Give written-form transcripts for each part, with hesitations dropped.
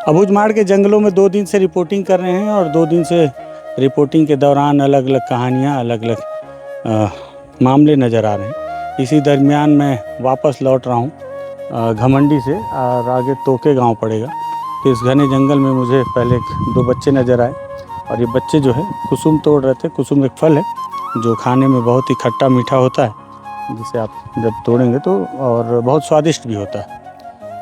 अबूझमाड़ के जंगलों में 2 दिन से रिपोर्टिंग कर रहे हैं और 2 दिन से रिपोर्टिंग के दौरान अलग अलग कहानियाँ, अलग अलग मामले नज़र आ रहे हैं। इसी दरमियान मैं वापस लौट रहा हूँ घमंडी से और आगे तोके गांव पड़ेगा। तो इस घने जंगल में मुझे पहले 2 बच्चे नज़र आए और ये बच्चे जो है कुसुम तोड़ रहे थे। कुसुम एक फल है जो खाने में बहुत ही खट्टा मीठा होता है, जिसे आप जब तोड़ेंगे तो और बहुत स्वादिष्ट भी होता है।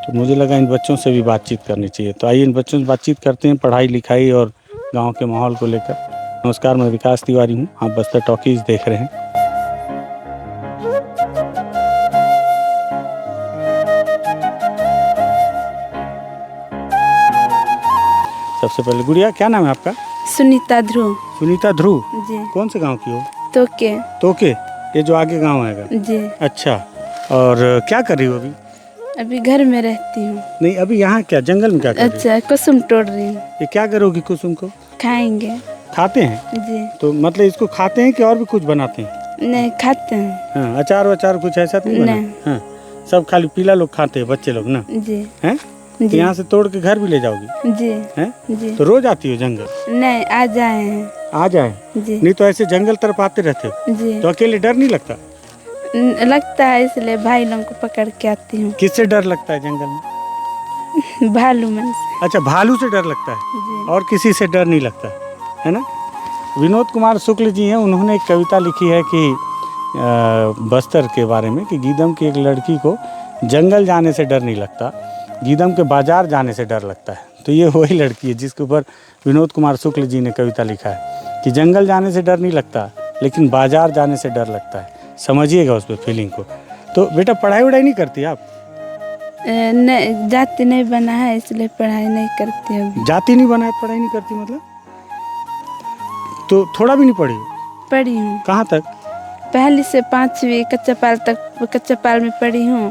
तो मुझे लगा इन बच्चों से भी बातचीत करनी चाहिए। तो आइए इन बच्चों से बातचीत करते हैं पढ़ाई लिखाई और गांव के माहौल को लेकर। नमस्कार, मैं विकास तिवारी हूं। आप बस्तर टॉकीज देख रहे हैं। सबसे पहले गुड़िया, क्या नाम है आपका? सुनीता ध्रुव। सुनीता ध्रुव जी। कौन से गाँव की हो? तोके। तोके, ये जो आगे गाँव है? जी। अच्छा, और क्या कर रही हो अभी? अभी घर में रहती हूँ। नहीं, अभी यहाँ क्या जंगल में क्या कर रही हो? अच्छा, कुसुम तोड़ रही हूँ। ये क्या करोगी कुसुम को? खाएंगे। खाते हैं? जी। तो मतलब इसको खाते हैं कि और भी कुछ बनाते हैं? नहीं, खाते हैं। हाँ, अचार वचार कुछ ऐसा नहीं बना? नहीं। हाँ, सब खाली पीला लोग खाते हैं, बच्चे लोग ना? जी। हैं? तो जी। यहाँ से तोड़ के घर भी ले जाओगी? जी। हैं? जी। तो रोज आती हो जंगल? नहीं, आ जाए हैं। आ जाए? जी। नहीं तो ऐसे जंगल तरफ आते रहते हो? जी। तो अकेले डर नहीं लगता? लगता है, इसलिए भाई लोगों को पकड़ के आती हूँ। किससे डर लगता है जंगल में? भालू मन से। अच्छा, भालू से डर लगता है जी। और किसी से डर नहीं लगता है ना? विनोद कुमार शुक्ल जी हैं, उन्होंने एक कविता लिखी है कि बस्तर के बारे में कि गीदम की एक लड़की को जंगल जाने से डर नहीं लगता, गीदम के बाजार जाने से डर लगता है। तो ये वही लड़की है जिसके ऊपर विनोद कुमार शुक्ल जी ने कविता लिखा है कि जंगल जाने से डर नहीं लगता, लेकिन बाजार जाने से डर लगता है। समझिएगा उस पर फीलिंग को। तो बेटा, पढ़ाई वढ़ाई नहीं करती आप? नहीं, जाति नहीं बना है, इसलिए पढ़ाई नहीं करती अभी। जाति नहीं बना है, पढ़ाई नहीं करती मतलब? तो थोड़ा भी नहीं पढ़ी? पढ़ी हूँ। कहाँ तक? पहली से 5वीं कच्चा पाल तक कच्चा पाल में पढ़ी हूँ।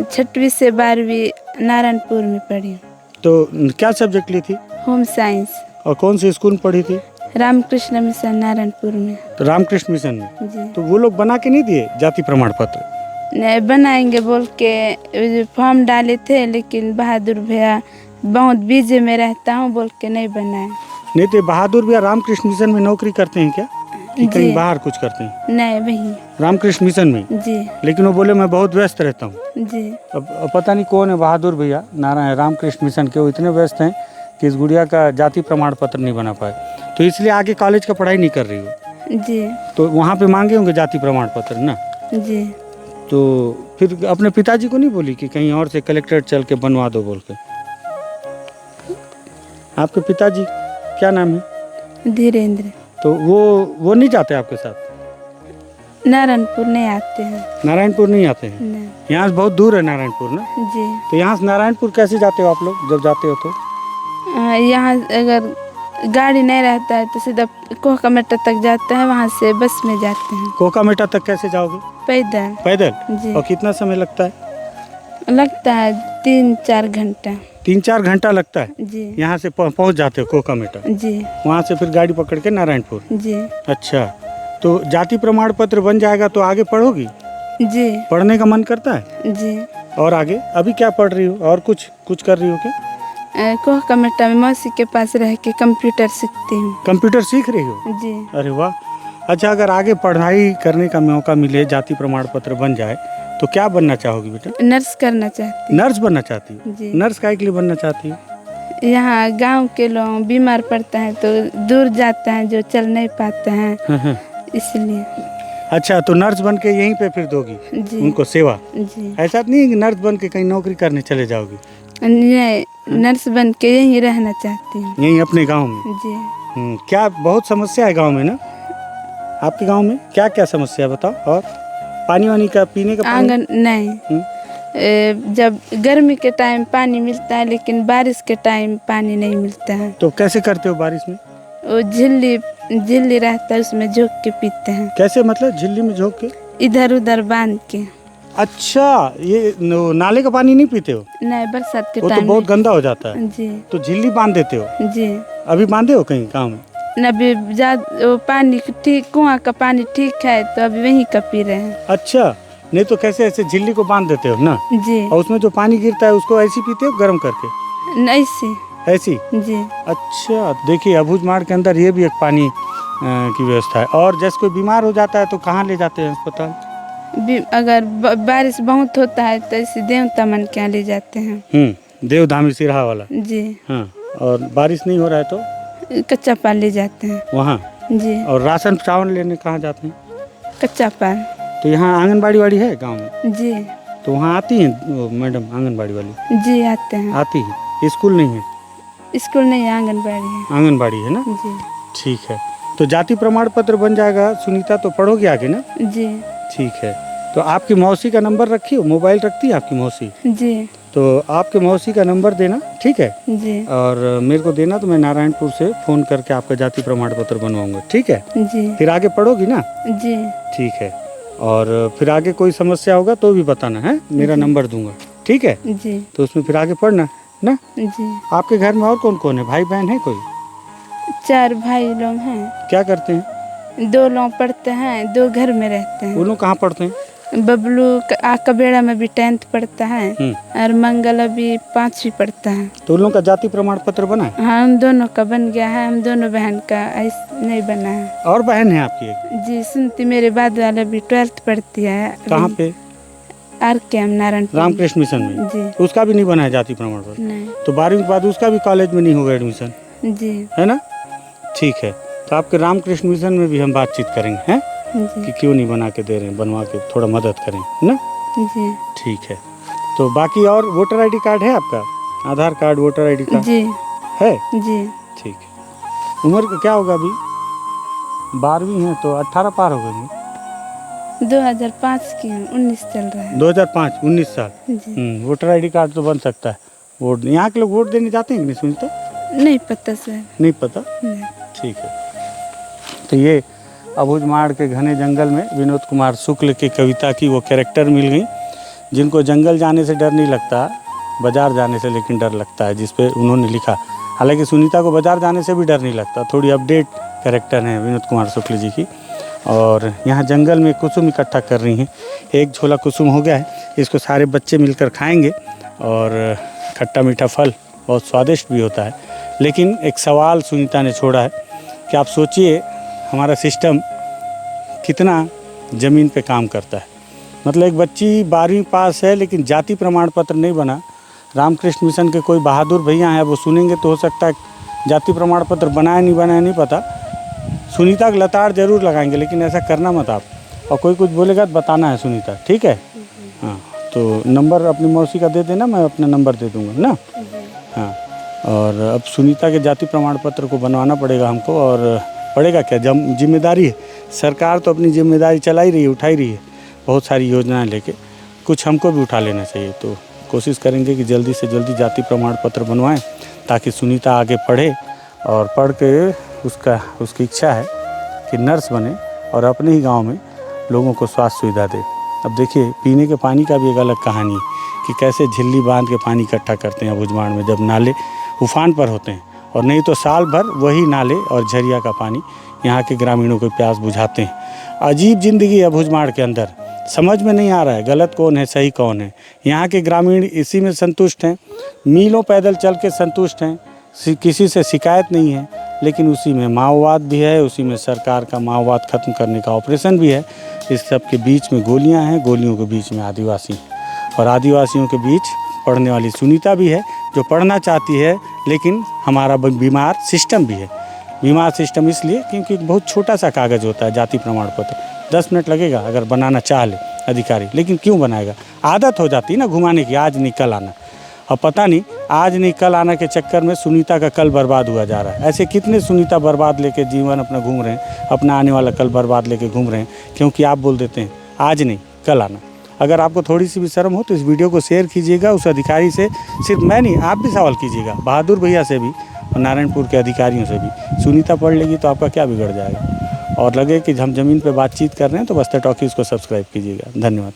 6वीं से 12वीं नारायणपुर में पढ़ी हूँ। तो क्या सब्जेक्ट ली थी? Home science. और कौन से स्कूल में पढ़ी थी? रामकृष्ण मिशन नारायणपुर में। तो रामकृष्ण मिशन में? जी। तो वो लोग बना के नहीं दिए जाति प्रमाण पत्र? नहीं, बनाएंगे बोल के फॉर्म डाले थे, लेकिन बहादुर भैया बहुत बिजी में रहता हूँ बोल के नहीं बनाए। नहीं तो बहादुर भैया रामकृष्ण मिशन में नौकरी करते हैं क्या, कि कहीं बाहर कुछ करते हैं? नहीं, वही रामकृष्ण मिशन में? जी। लेकिन वो बोले मैं बहुत व्यस्त रहता हूँ। जी। अब पता नहीं कौन है बहादुर भैया नारायण रामकृष्ण मिशन के, वो इतने व्यस्त हैं कि इस गुड़िया का जाति प्रमाण पत्र नहीं बना पाए, तो इसलिए आगे कॉलेज का पढ़ाई नहीं कर रही हो। जी। तो वहाँ पे मांगे होंगे जाति प्रमाण पत्र ना? जी। तो फिर अपने पिताजी को नहीं बोली कि कहीं और से कलेक्ट्रेट चल के बनवा दो बोल के? आपके पिताजी क्या नाम है? धीरेन्द्र। तो वो नहीं जाते आपके साथ? नारायणपुर नहीं आते हैं। नारायणपुर नहीं आते हैं? नहीं। यहाँ से बहुत दूर है नारायणपुर ना? जी। तो यहाँ से नारायणपुर कैसे जाते हो आप लोग जब जाते हो तो? यहाँ अगर गाड़ी नहीं रहता है तो सीधा कोहकामेटा तक जाता है, वहाँ से बस में जाते हैं। कोहकामेटा तक कैसे जाओगे? पैदल। पैदल? जी। और कितना समय लगता है? लगता है 3-4 घंटा। 3-4 घंटा लगता है? जी। यहाँ से पहुँच जाते हो कोहकामेटा? जी। वहाँ से फिर गाड़ी पकड़ के नारायणपुर? जी। अच्छा, तो जाति प्रमाण पत्र बन जाएगा तो आगे पढ़ोगी? जी। पढ़ने का मन करता है? जी। और आगे अभी क्या पढ़ रही हो और कुछ कर रही हो क्या? कोहकामेटा में मौसी के पास रह के कंप्यूटर सीखती हूँ। कंप्यूटर सीख रही हो? जी। अरे वाह। अच्छा, अगर आगे पढ़ाई करने का मौका मिले, जाति प्रमाण पत्र बन जाए, तो क्या बनना चाहोगी बेटा? नर्स करना चाहती हूँ। नर्स बनना चाहती हो? जी। नर्स काहे के लिए बनना चाहती हो? यहाँ गांव के लोग बीमार पड़ता है तो दूर जाते हैं, जो चल नहीं पाते हैं, इसलिए। अच्छा, तो नर्स बन के यहीं पे फिर दोगी जी। उनको सेवा? जी। ऐसा नहीं है कि नर्स बन के कहीं नौकरी करने चले जाओगी? नहीं, नर्स बन के यहीं रहना चाहती हूँ। यहीं अपने गाँव में? जी। क्या बहुत समस्या है गाँव में ना? आपके गाँव में क्या क्या समस्या बताओ? और पानी वानी का, पीने का पानी? आंगन नहीं। जब गर्मी के टाइम पानी मिलता है, लेकिन बारिश के टाइम पानी नहीं मिलता है। तो कैसे करते हो बारिश में? वो झिल्ली रहता है, उसमें झोंक के पीते हैं। कैसे मतलब? झिल्ली में झोंक के? इधर उधर बांध के। अच्छा, ये नाले का पानी नहीं पीते हो? नहीं, बरसात के वो तो टाइम बहुत गंदा हो जाता है। जी। तो झिल्ली बांध देते हो? जी। अभी बांधे हो कहीं गाँव में? अभी वो पानी ठीक, कुआं का पानी ठीक है तो अभी वहीं का पी रहे हैं। अच्छा, नहीं तो कैसे ऐसे झिल्ली को बांध देते हो ना? जी। और उसमें जो पानी गिरता है उसको ऐसे पीते हो गर्म करके? ऐसे। ऐसी? जी। अच्छा, देखिए अबूझमाड़ के अंदर ये भी एक पानी की व्यवस्था है। और जैसे कोई बीमार हो जाता है तो कहाँ ले जाते हैं अस्पताल? अगर बारिश बहुत होता है तो इसे देवता मन के यहाँ ले जाते हैं। देवधामी सिरहा वाला। जी। हाँ, और बारिश नहीं हो रहा है तो कच्चा पाल ले जाते हैं वहाँ। जी। और राशन चावल लेने कहाँ जाते हैं? कच्चा पाल। तो यहाँ आंगनबाड़ी वाली है गांव में? जी। तो वहाँ आती हैं मैडम आंगनबाड़ी वाली? जी आते हैं। आती है। स्कूल नहीं है? स्कूल नहीं है, आंगनबाड़ी है। आंगनबाड़ी है ना? जी। ठीक है, तो जाति प्रमाण पत्र बन जाएगा सुनीता, तो पढ़ोगे आगे ना? जी। ठीक है, तो आपकी मौसी का नंबर रखी हो? मोबाइल रखती है आपकी मौसी? जी। तो आपके मौसी का नंबर देना, ठीक है? जी। और मेरे को देना, तो मैं नारायणपुर से फ़ोन करके आपका जाति प्रमाण पत्र बनवाऊंगा, ठीक है? जी। फिर आगे पढ़ोगी ना? जी। ठीक है, और फिर आगे कोई समस्या होगा तो भी बताना है, मेरा नंबर दूंगा, ठीक है? जी। तो उसमें फिर आगे पढ़ना ना। जी। आपके घर में और कौन कौन है? भाई बहन है कोई? 4 भाई लोग हैं। क्या करते हैं? 2 लोग पढ़ते हैं, 2 घर में रहते वो हैं। लोग कहाँ पढ़ते हैं? बबलू कबेड़ा में भी 10th पढ़ता है और मंगल अभी 5वीं पढ़ता है। तो उन लोगों का जाति प्रमाण पत्र बना है? हाँ, हम दोनों का बन गया है, हम दोनों बहन का नहीं बना है। और बहन है आपकी एक? जी, सुनती मेरे बाद वाला भी 12th पढ़ती है। कहाँ पे? RKM नारायणपुर रामकृष्ण मिशन में? जी। उसका भी नहीं बना है जाति प्रमाण पत्र? नहीं। तो 12वीं के बाद उसका भी कॉलेज में नहीं होगा एडमिशन, जी। है ना? ठीक है, तो आपके रामकृष्ण मिशन में भी हम बातचीत करेंगे, हैं जी। कि क्यों नहीं बना के दे रहे हैं, बनवा के थोड़ा मदद करें ना। जी। ठीक है, तो बाकी और वोटर आईडी कार्ड है आपका? आधार कार्ड, वोटर आईडी कार्ड जी। है? जी। ठीक है। उम्र क्या होगा अभी? 12वीं है तो 18 पार हो गई। 2005 की हूँ, 19 चल रहा है। 2005, 19 साल। जी। वोटर आईडी कार्ड तो बन सकता है। वोट यहाँ के लोग वोट देने जाते हैं कि नहीं सुनते? नहीं पता सर। नहीं पता? नहीं। ठीक है, तो ये अबूझमाड़ के घने जंगल में विनोद कुमार शुक्ल की कविता की वो कैरेक्टर मिल गई, जिनको जंगल जाने से डर नहीं लगता, बाज़ार जाने से लेकिन डर लगता है, जिस पे उन्होंने लिखा। हालांकि सुनीता को बाज़ार जाने से भी डर नहीं लगता, थोड़ी अपडेट कैरेक्टर है विनोद कुमार शुक्ल जी की। और यहाँ जंगल में कुसुम इकट्ठा कर रही हैं। एक झोला कुसुम हो गया है, इसको सारे बच्चे मिलकर खाएंगे और खट्टा मीठा फल बहुत स्वादिष्ट भी होता है। लेकिन एक सवाल सुनीता ने छोड़ा है कि आप सोचिए हमारा सिस्टम कितना ज़मीन पे काम करता है। मतलब एक बच्ची 12वीं पास है लेकिन जाति प्रमाण पत्र नहीं बना। रामकृष्ण मिशन के कोई बहादुर भैया हैं, वो सुनेंगे तो हो सकता है जाति प्रमाण पत्र बनाया नहीं पता, सुनीता का लताड़ जरूर लगाएंगे, लेकिन ऐसा करना मत आप। और कोई कुछ बोलेगा तो बताना है सुनीता, ठीक है? हाँ, तो नंबर अपनी मौसी का दे देना, मैं अपना नंबर दे दूँगा ना। हाँ, और अब सुनीता के जाति प्रमाण पत्र को बनवाना पड़ेगा हमको। और पड़ेगा क्या, जिम्मेदारी है। सरकार तो अपनी जिम्मेदारी चला ही रही है, उठा ही रही है बहुत सारी योजनाएं लेके, कुछ हमको भी उठा लेना चाहिए। तो कोशिश करेंगे कि जल्दी से जल्दी जाति प्रमाण पत्र बनवाएं, ताकि सुनीता आगे पढ़े और पढ़ के उसकी इच्छा है कि नर्स बने और अपने ही गांव में लोगों को स्वास्थ्य सुविधा दे। अब देखिए, पीने के पानी का भी एक अलग कहानी है कि कैसे झिल्ली बांध के पानी इकट्ठा करते हैं अबूझमाड़ में, जब नाले उफान पर होते हैं, और नहीं तो साल भर वही नाले और झरिया का पानी यहाँ के ग्रामीणों को प्यास बुझाते हैं। अजीब ज़िंदगी है अबूझमाड़ के अंदर, समझ में नहीं आ रहा है गलत कौन है सही कौन है। यहाँ के ग्रामीण इसी में संतुष्ट हैं, मीलों पैदल चल के संतुष्ट हैं, किसी से शिकायत नहीं है। लेकिन उसी में माओवाद भी है, उसी में सरकार का माओवाद ख़त्म करने का ऑपरेशन भी है। इस सब के बीच में गोलियां हैं, गोलियों के बीच में आदिवासी हैं, और आदिवासियों के बीच पढ़ने वाली सुनीता भी है जो पढ़ना चाहती है। लेकिन हमारा बीमार सिस्टम भी है। बीमार सिस्टम इसलिए क्योंकि बहुत छोटा सा कागज़ होता है जाति प्रमाण पत्र, 10 मिनट लगेगा अगर बनाना चाह ले अधिकारी, लेकिन क्यों बनाएगा? आदत हो जाती है ना घुमाने की, आज नहीं कल आना। और पता नहीं आज नहीं कल आना के चक्कर में सुनीता का कल बर्बाद हुआ जा रहा है। ऐसे कितने सुनीता बर्बाद लेके जीवन अपना घूम रहे हैं, अपना आने वाला कल बर्बाद लेके घूम रहे हैं, क्योंकि आप बोल देते हैं आज नहीं कल आना। अगर आपको थोड़ी सी भी शर्म हो तो इस वीडियो को शेयर कीजिएगा उस अधिकारी से। सिर्फ मैं नहीं, आप भी सवाल कीजिएगा बहादुर भैया से भी और नारायणपुर के अधिकारियों से भी। सुनीता पढ़ लेगी तो आपका क्या बिगड़ जाएगा। और लगे कि हम ज़मीन पे बातचीत कर रहे हैं तो बस्तर टॉकीज़ को सब्सक्राइब कीजिएगा। धन्यवाद।